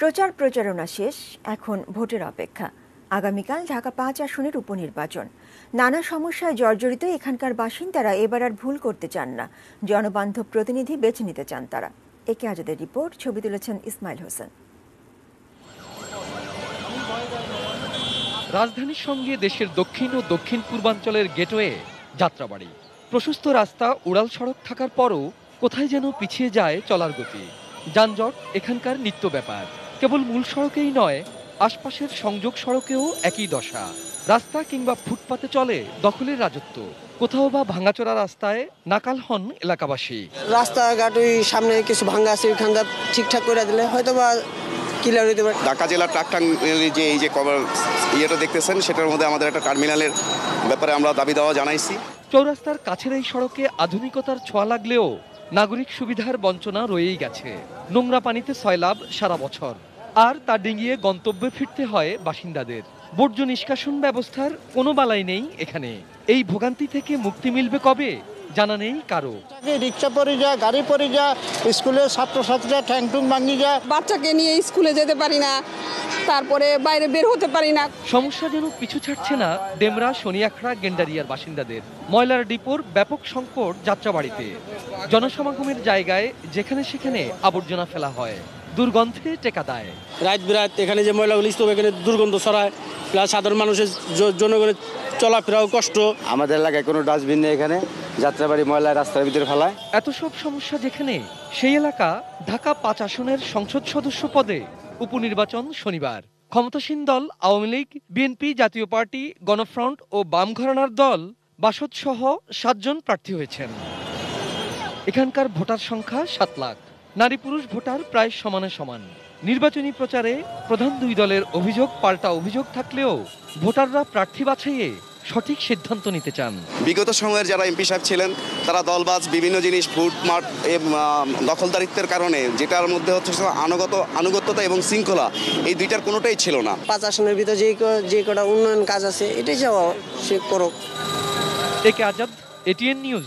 প্রচার প্রচারণা শেষ, এখন ভোটের অপেক্ষা। আগামীকাল ঢাকা ৫ আসনের উপনির্বাচন। নানা সমস্যায় জর্জরিত এখানকার বাসিন্দারা এবার আর ভুল করতে চান না, জনবান্ধব প্রতিনিধি বেছে নিতে চান তারা। একে আজাদের রিপোর্ট, ছবি তুলেছেন ইসমাইল হোসেন। রাজধানীর সঙ্গে দেশের দক্ষিণ ও দক্ষিণ পূর্বাঞ্চলের গেটওয়ে যাত্রাবাড়ি। প্রশস্ত রাস্তা, উড়াল সড়ক থাকার পরও কোথায় যেন পিছিয়ে যায় চলার গতি। যানজট এখানকার নিত্য ব্যাপার। কেবল মূল সড়কেই নয়, আশপাশের সংযোগ সড়কেও একই দশা। রাস্তা কিংবা ফুটপাতে চলে দখলের রাজত্ব। কোথাও বা ভাঙাচোরা রাস্তায় নাকাল হন এলাকাবাসী। রাস্তাঘাট ওই সামনে কিছু ভাঙা আছে, ওইখানটা ঠিকঠাক করে দিলে হয়তো বা ক্লিয়ার হইতে পারে। ঢাকা জেলা ট্রাক টার্মিনালের যে এই যে কভার ইয়েটা দেখতেছেন, সেটার মধ্যে আমাদের একটা টার্মিনালের ব্যাপারে আমরা দাবি দেওয়া জানাইছি। চৌরাস্তার কাছের এই সড়কে আধুনিকতার ছোঁয়া লাগলেও নাগরিক সুবিধার বঞ্চনা রয়েই গেছে। নোংরা পানিতে সয়লাব সারা বছর, আর তা ডিঙিয়ে গন্তব্যে ফিরতে হয় বাসিন্দাদের। বর্জ্য নিষ্কাশন ব্যবস্থার কোনো বালাই নেই এখানে। এই ভোগান্তি থেকে মুক্তি মিলবে কবে জানা নেই কারো। রিক্সা পড়ে যায়, গাড়ি পড়ে যায়, স্কুলের ছাত্রছাত্রীরা ঠ্যাংটুং ভাঙি যায়। বাচ্চাকে নিয়ে স্কুলে যেতে পারি না, তারপরে বাইরে বের হতে পারি না। সমস্যা যেন পিছু ছাড়ছে না ডেমরা, শনিয়াখড়া, গেন্ডারিয়ার বাসিন্দাদের। ময়লার ডিপোর ব্যাপক সংকট যাত্রাবাড়িতে। জনসমাগমের জায়গায় যেখানে সেখানে আবর্জনা ফেলা হয়, দুর্গন্ধে টেকা দেয়। রাত বিরাত এখানে যে ময়লাগুলি স্তূপ, এখানে দুর্গন্ধ ছড়ায়, প্লাস সাধারণ মানুষের জনগণের চলাফেরাও কষ্ট। আমাদের এলাকায় কোনো ডাস্টবিন নেই, এখানে যাত্রাবাড়ি ময়লা রাস্তার ভিতরে ফেলায়। এত সব সমস্যা যেখানে, সেই এলাকা ঢাকা ৫ আসনের সংসদ সদস্য পদে উপনির্বাচন শনিবার। ক্ষমতাসীন দল আওয়ামী লীগ, বিএনপি, জাতীয় পার্টি, গণফ্রন্ট ও বাম ঘরানার দল বাসদ সহ ৭ জন প্রার্থী হয়েছেন। এখানকার ভোটার সংখ্যা ৭ লাখ। নারী পুরুষ ভোটার প্রায় সমানে সমান। নির্বাচনী প্রচারে প্রধান দুই দলের অভিযোগ পাল্টা অভিযোগ থাকলেও ভোটাররা প্রার্থী বাছাইয়ে সঠিক সিদ্ধান্ত নিতে চান। বিগত সময়ের যারা এমপি সাহেব ছিলেন, তারা দলবাজ বিভিন্ন জিনিস ফুটমার্ট দখলদারিত্বের কারণে, যেটার মধ্যে হচ্ছে আনুগত্যতা এবং শৃঙ্খলা, এই দুইটার কোনোটাই ছিল না। ৫ আসনের ভিতরে যে কটা উন্নয়ন কাজ আছে এটাই চাওয়া সে করুক। একে আজাদ, এটিএন নিউজ।